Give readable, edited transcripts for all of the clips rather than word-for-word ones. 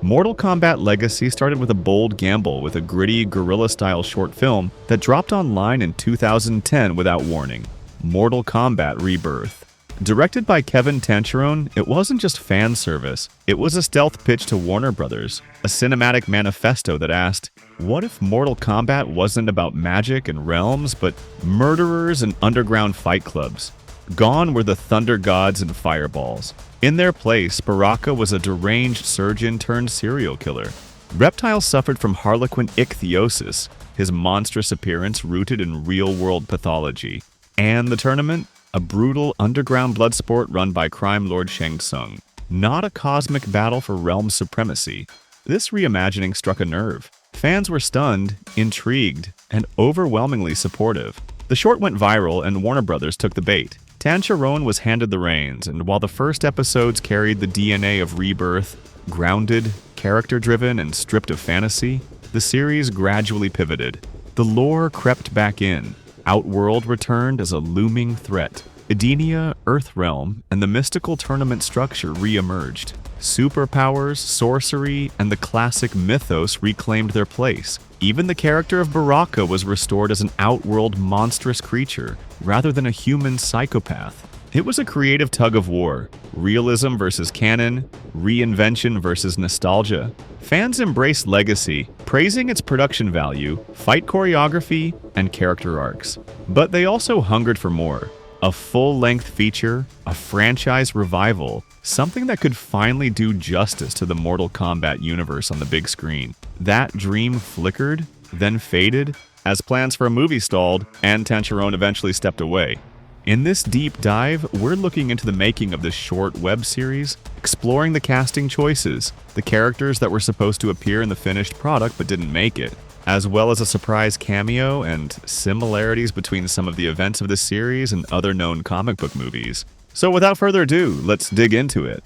Mortal Kombat Legacy started with a bold gamble with a gritty, guerrilla-style short film that dropped online in 2010 without warning. Mortal Kombat Rebirth. Directed by Kevin Tancharoen, it wasn't just fan service, it was a stealth pitch to Warner Brothers, a cinematic manifesto that asked, what if Mortal Kombat wasn't about magic and realms, but murderers and underground fight clubs? Gone were the thunder gods and fireballs. In their place, Baraka was a deranged surgeon turned serial killer. Reptile suffered from harlequin ichthyosis, his monstrous appearance rooted in real-world pathology. And the tournament? A brutal underground blood sport run by crime lord Shang Tsung. Not a cosmic battle for realm supremacy. This reimagining struck a nerve. Fans were stunned, intrigued, and overwhelmingly supportive. The short went viral and Warner Brothers took the bait. Tancharoen was handed the reins, and while the first episodes carried the DNA of Rebirth, grounded, character-driven, and stripped of fantasy, the series gradually pivoted. The lore crept back in. Outworld returned as a looming threat. Edenia, Earthrealm, and the mystical tournament structure re-emerged. Superpowers, sorcery, and the classic mythos reclaimed their place. Even the character of Baraka was restored as an outworld monstrous creature, rather than a human psychopath. It was a creative tug-of-war. Realism versus canon, reinvention versus nostalgia. Fans embraced Legacy, praising its production value, fight choreography, and character arcs. But they also hungered for more. A full-length feature, a franchise revival, something that could finally do justice to the Mortal Kombat universe on the big screen. That dream flickered, then faded, as plans for a movie stalled, and Tancharoen eventually stepped away. In this deep dive, we're looking into the making of this short web series, exploring the casting choices, the characters that were supposed to appear in the finished product but didn't make it, as well as a surprise cameo and similarities between some of the events of this series and other known comic book movies. So without further ado, let's dig into it.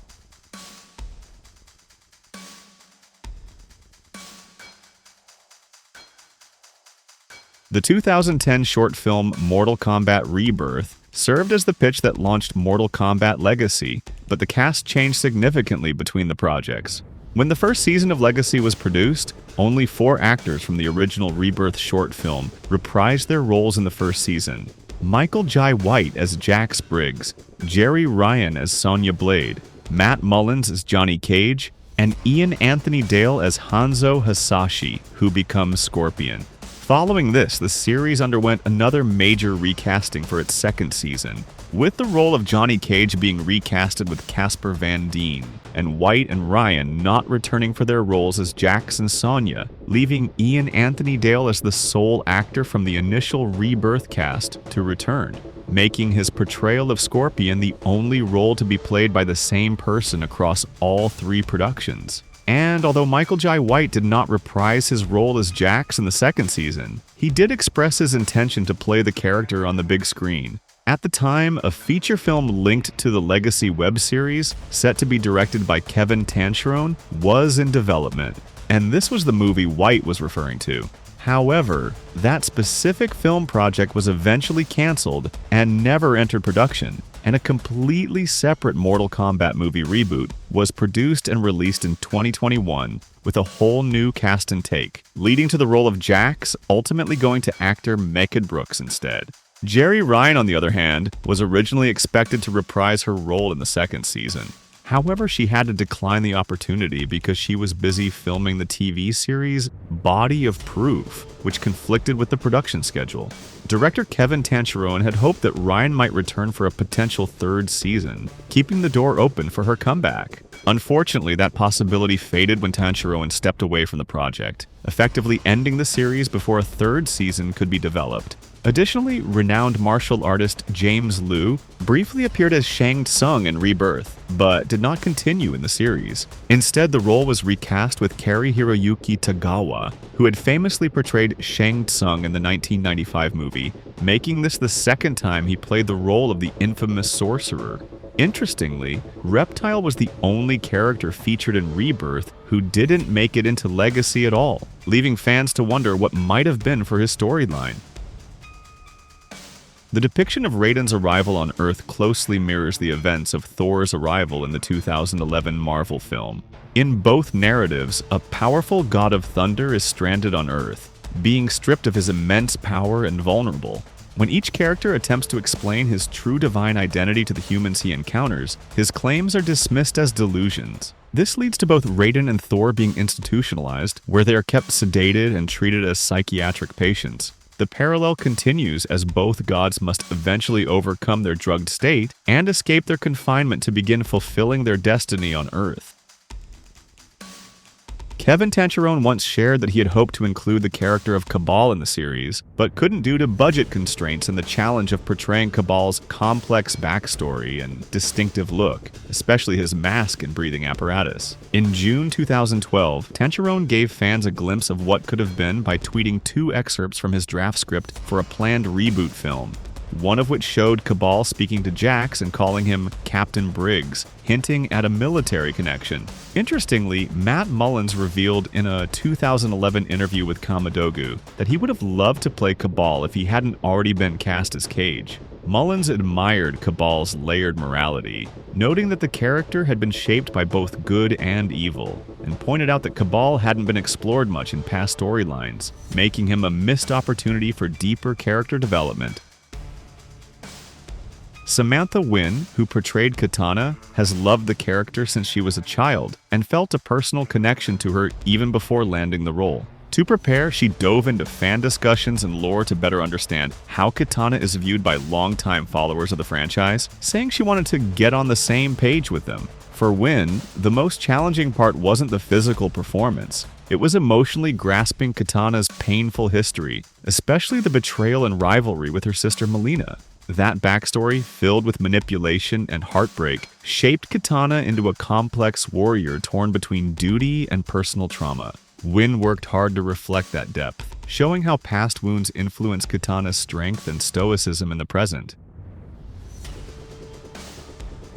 The 2010 short film Mortal Kombat Rebirth served as the pitch that launched Mortal Kombat Legacy, but the cast changed significantly between the projects. When the first season of Legacy was produced, only 4 actors from the original Rebirth short film reprised their roles in the first season. Michael Jai White as Jax Briggs, Jerry Ryan as Sonya Blade, Matt Mullins as Johnny Cage, and Ian Anthony Dale as Hanzo Hasashi, who becomes Scorpion. Following this, the series underwent another major recasting for its second season, with the role of Johnny Cage being recasted with Casper Van Dien, and White and Ryan not returning for their roles as Jax and Sonya, leaving Ian Anthony Dale as the sole actor from the initial Rebirth cast to return, making his portrayal of Scorpion the only role to be played by the same person across all 3 productions. And although Michael Jai White did not reprise his role as Jax in the second season, he did express his intention to play the character on the big screen. At the time, a feature film linked to the Legacy web series, set to be directed by Kevin Tancharoen, was in development, and this was the movie White was referring to. However, that specific film project was eventually canceled and never entered production, and a completely separate Mortal Kombat movie reboot was produced and released in 2021 with a whole new cast and take, leading to the role of Jax ultimately going to actor Mehcad Brooks instead. Jerry Ryan, on the other hand, was originally expected to reprise her role in the second season. However, she had to decline the opportunity because she was busy filming the TV series Body of Proof, which conflicted with the production schedule. Director Kevin Tancharoen had hoped that Ryan might return for a potential 3rd season, keeping the door open for her comeback. Unfortunately, that possibility faded when Tancharoen stepped away from the project, effectively ending the series before a 3rd season could be developed. Additionally, renowned martial artist James Liu briefly appeared as Shang Tsung in Rebirth, but did not continue in the series. Instead, the role was recast with Kari Hiroyuki Tagawa, who had famously portrayed Shang Tsung in the 1995 movie, making this the second time he played the role of the infamous sorcerer. Interestingly, Reptile was the only character featured in Rebirth who didn't make it into Legacy at all, leaving fans to wonder what might have been for his storyline. The depiction of Raiden's arrival on Earth closely mirrors the events of Thor's arrival in the 2011 Marvel film. In both narratives, a powerful god of thunder is stranded on Earth, being stripped of his immense power and vulnerable. When each character attempts to explain his true divine identity to the humans he encounters, his claims are dismissed as delusions. This leads to both Raiden and Thor being institutionalized, where they are kept sedated and treated as psychiatric patients. The parallel continues as both gods must eventually overcome their drugged state and escape their confinement to begin fulfilling their destiny on Earth. Kevin Tancherone once shared that he had hoped to include the character of Kabal in the series, but couldn't due to budget constraints and the challenge of portraying Kabal's complex backstory and distinctive look, especially his mask and breathing apparatus. In June 2012, Tancherone gave fans a glimpse of what could have been by tweeting 2 excerpts from his draft script for a planned reboot film, one of which showed Kabal speaking to Jax and calling him Captain Briggs, hinting at a military connection. Interestingly, Matt Mullins revealed in a 2011 interview with Kamadogu that he would have loved to play Kabal if he hadn't already been cast as Cage. Mullins admired Kabal's layered morality, noting that the character had been shaped by both good and evil, and pointed out that Kabal hadn't been explored much in past storylines, making him a missed opportunity for deeper character development. Samantha Wynn, who portrayed Katana, has loved the character since she was a child and felt a personal connection to her even before landing the role. To prepare, she dove into fan discussions and lore to better understand how Katana is viewed by longtime followers of the franchise, saying she wanted to get on the same page with them. For Wynn, the most challenging part wasn't the physical performance. It was emotionally grasping Katana's painful history, especially the betrayal and rivalry with her sister Melina. That backstory, filled with manipulation and heartbreak, shaped Katana into a complex warrior torn between duty and personal trauma. Wynn worked hard to reflect that depth, showing how past wounds influence Katana's strength and stoicism in the present.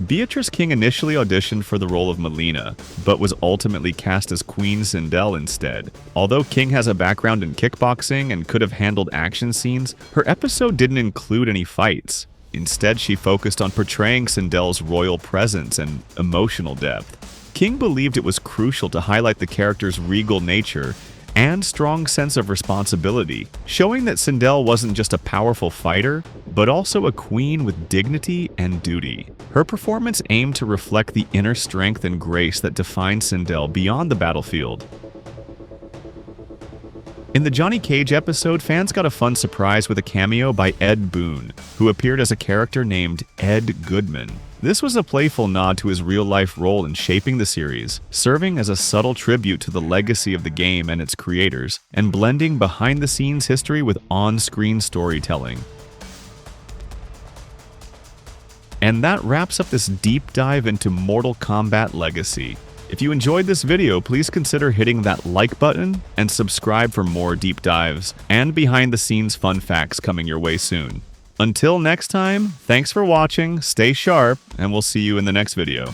Beatrice King initially auditioned for the role of Melina, but was ultimately cast as Queen Sindel instead. Although King has a background in kickboxing and could have handled action scenes, her episode didn't include any fights. Instead, she focused on portraying Sindel's royal presence and emotional depth. King believed it was crucial to highlight the character's regal nature and strong sense of responsibility, showing that Sindel wasn't just a powerful fighter, but also a queen with dignity and duty. Her performance aimed to reflect the inner strength and grace that defined Sindel beyond the battlefield. In the Johnny Cage episode, fans got a fun surprise with a cameo by Ed Boon, who appeared as a character named Ed Goodman. This was a playful nod to his real-life role in shaping the series, serving as a subtle tribute to the legacy of the game and its creators, and blending behind-the-scenes history with on-screen storytelling. And that wraps up this deep dive into Mortal Kombat Legacy. If you enjoyed this video, please consider hitting that like button and subscribe for more deep dives and behind-the-scenes fun facts coming your way soon. Until next time, thanks for watching, stay sharp, and we'll see you in the next video.